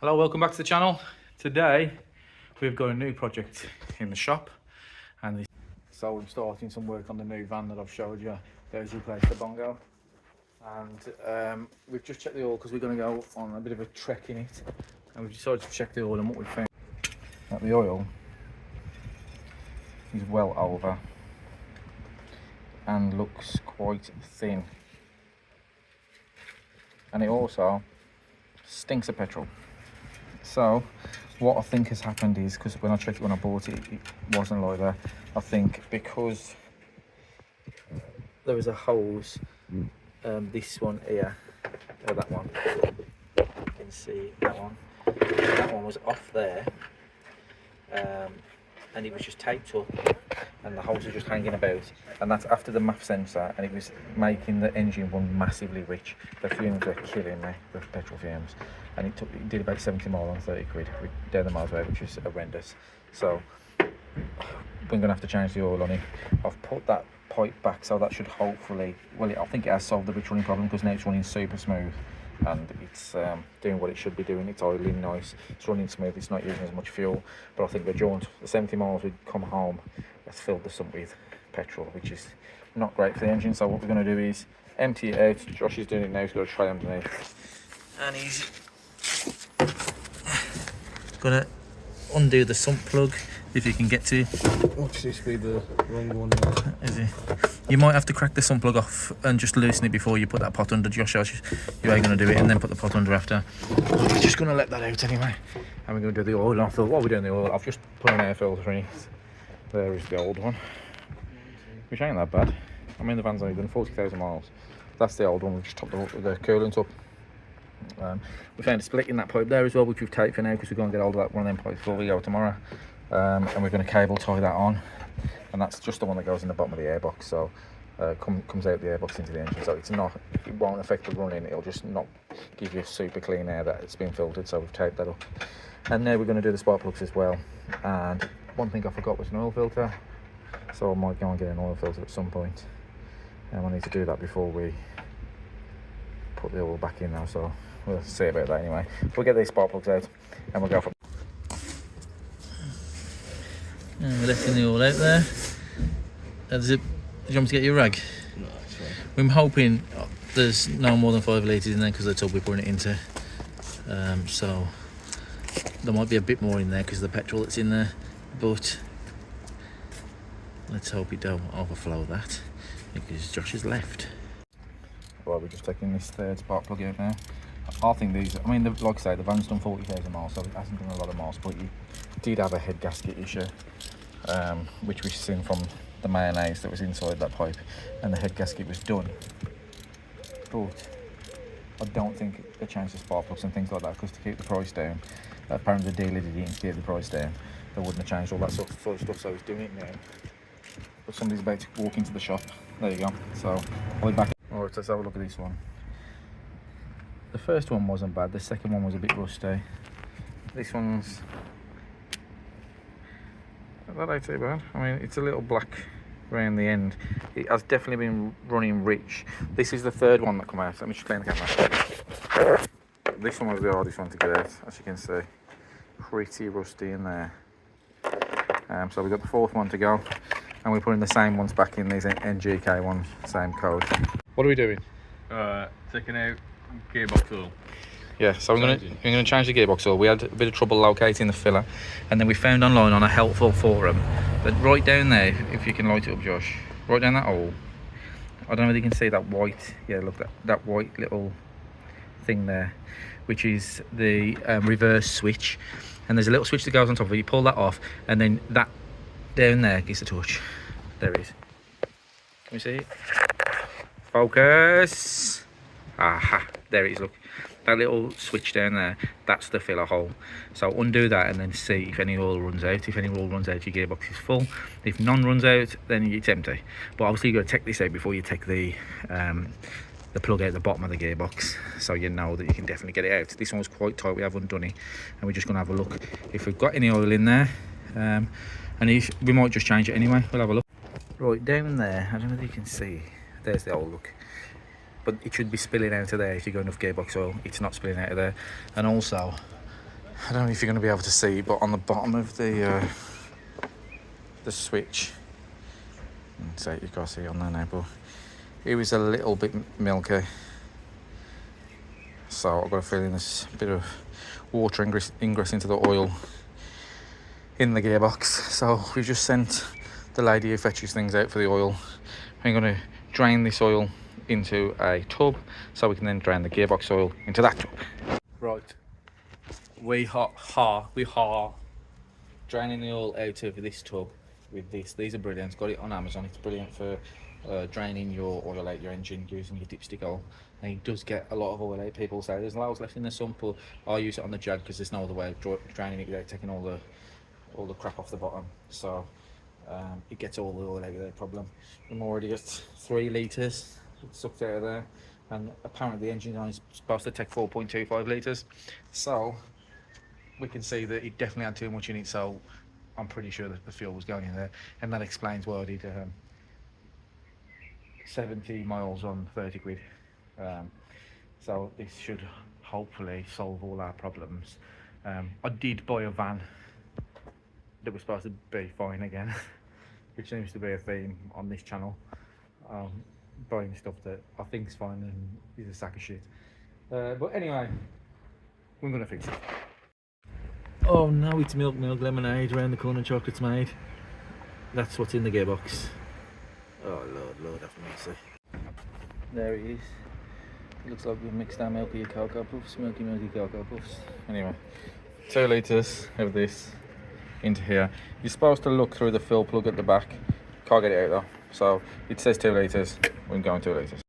Hello, welcome back to the channel. Today we've got a new project in the shop, and so we're starting some work on the new van that I've showed you. There's replaced the bongo, and we've just checked the oil because we're going to go on a bit of a trek in it, and we've decided to check the oil, and what we found that the oil is well over and looks quite thin, and it also stinks of petrol. So what I think has happened is, because when I checked it when I bought it, it wasn't like that. I think because there was a hose, this one here, or that one, you can see that one was off there, and it was just taped up, and the hose was just hanging about, and that's after the MAF sensor, and it was making the engine run massively rich. The fumes were killing me, the petrol fumes, and it did about 70 miles on 30 quid down the motorway, which is horrendous. So we're going to have to change the oil on it. I've put that pipe back, so that should hopefully, well, I think it has solved the rich running problem, because now it's running super smooth and it's doing what it should be doing. It's oiling nice, it's running smooth, it's not using as much fuel. But I think the jaunt, the 70 miles we come home, has filled the sump with petrol, which is not great for the engine. So what we're going to do is empty it out. Josh is doing it now, he's got a tray underneath, and he's going to undo the sump plug, if you can get to. Watch this be the wrong one. Is it? You might have to crack the sump plug off and just loosen it before you put that pot under. Josh, you are going to do it and then put the pot under after. We're just going to let that out anyway, and we're going to do the oil. I thought, while we're doing the oil, I've just put an air filter in it. There is the old one, which ain't that bad. I mean, the van's only done 40,000 miles. That's the old one. We just topped the coolant up. We found a split in that pipe there as well, which we've taped for now, because we're going to get hold of that one of them pipes before we go tomorrow. And we're going to cable tie that on, and that's just the one that goes in the bottom of the airbox. So comes out the airbox into the engine, so it won't affect the running. It'll just not give you super clean air that it's been filtered. So we've taped that up, and now we're going to do the spark plugs as well. And one thing I forgot was an oil filter, so I might go and get an oil filter at some point, and I need to do that before we put the oil back in now. So we'll see about that anyway. We'll get these spark plugs out and we'll go from. And we're letting the oil out there. Do you want me to get your rag? No, it's fine. I'm hoping there's no more than 5 litres in there, because that's all we're putting it into. So there might be a bit more in there because of the petrol that's in there, but let's hope we don't overflow that, because Josh has left. Right, we're just taking this third spark plug out now. I think these, I mean, like I say, the van's done 40,000 miles, so it hasn't done a lot of miles, but it did have a head gasket issue, which we've seen from the mayonnaise that was inside that pipe, and the head gasket was done. But I don't think they changed the spark plugs and things like that, because to keep the price down, apparently the dealer did it to keep the price down. They wouldn't have changed all that sort of stuff, so he's doing it now. But somebody's about to walk into the shop. There you go. So I'll be back. Alright, let's have a look at this one. The first one wasn't bad, the second one was a bit rusty. This one's not that too bad. I mean, it's a little black around the end. It has definitely been running rich. This is the third one that come out. Let me just clean the camera. This one was the hardest one to get out, as you can see. Pretty rusty in there. So we've got the fourth one to go, and we're putting the same ones back in, these NGK ones, same code. What are we doing? Taking out gearbox oil. Yeah, so we're going to change the gearbox oil. We had a bit of trouble locating the filler, and then we found online on a helpful forum that right down there, if you can light it up, Josh, right down that hole, I don't know if you can see that white, yeah, look, that white little thing there, which is the reverse switch, and there's a little switch that goes on top of it. You pull that off, and then that down there gives a touch. There it is. Can we see it? Focus. Aha, there it is, look. That little switch down there, that's the filler hole. So undo that and then see if any oil runs out. If any oil runs out, your gearbox is full. If none runs out, then it's empty. But obviously you've got to take this out before you take the plug out the bottom of the gearbox, so you know that you can definitely get it out. This one was quite tight, we have undone it, and we're just going to have a look if we've got any oil in there, and if we might just change it anyway. We'll have a look. Right, down there, I don't know if you can see, there's the old look, but it should be spilling out of there if you've got enough gearbox oil. It's not spilling out of there. And also I don't know if you're going to be able to see, but on the bottom of the switch, so you can't see on there now, but it was a little bit milky. So I've got a feeling there's a bit of water ingress into the oil in the gearbox. So we've just sent the lady who fetches things out for the oil. I'm going to drain this oil into a tub so we can then drain the gearbox oil into that tub. Right, we are draining the oil out of this tub with this. These are brilliant. Got it on Amazon. It's brilliant for draining your oil out your engine using your dipstick oil. And it does get a lot of oil out. People say there's loads left in the sump, but I use it on the Jag because there's no other way of draining it without taking all the crap off the bottom. So it gets all the oil out of the problem. I'm already at 3 litres sucked out of there, and apparently the engine is supposed to take 4.25 litres. So we can see that it definitely had too much in it. So I'm pretty sure that the fuel was going in there, and that explains why I did 70 miles on 30 quid. So this should hopefully solve all our problems. I did buy a van that was supposed to be fine again, which seems to be a theme on this channel. Buying stuff that I think is fine and is a sack of shit. But anyway, we're gonna fix it. Oh no, it's milk lemonade. Around the corner, chocolate's made. That's what's in the gearbox. Oh Lord have mercy. There it is. It looks like we've mixed our milky cocoa puffs, milky cocoa puffs. Anyway, 2 litres of this into here. You're supposed to look through the fill plug at the back. Can't get it out though. So it says 2 litres. We're going 2 litres.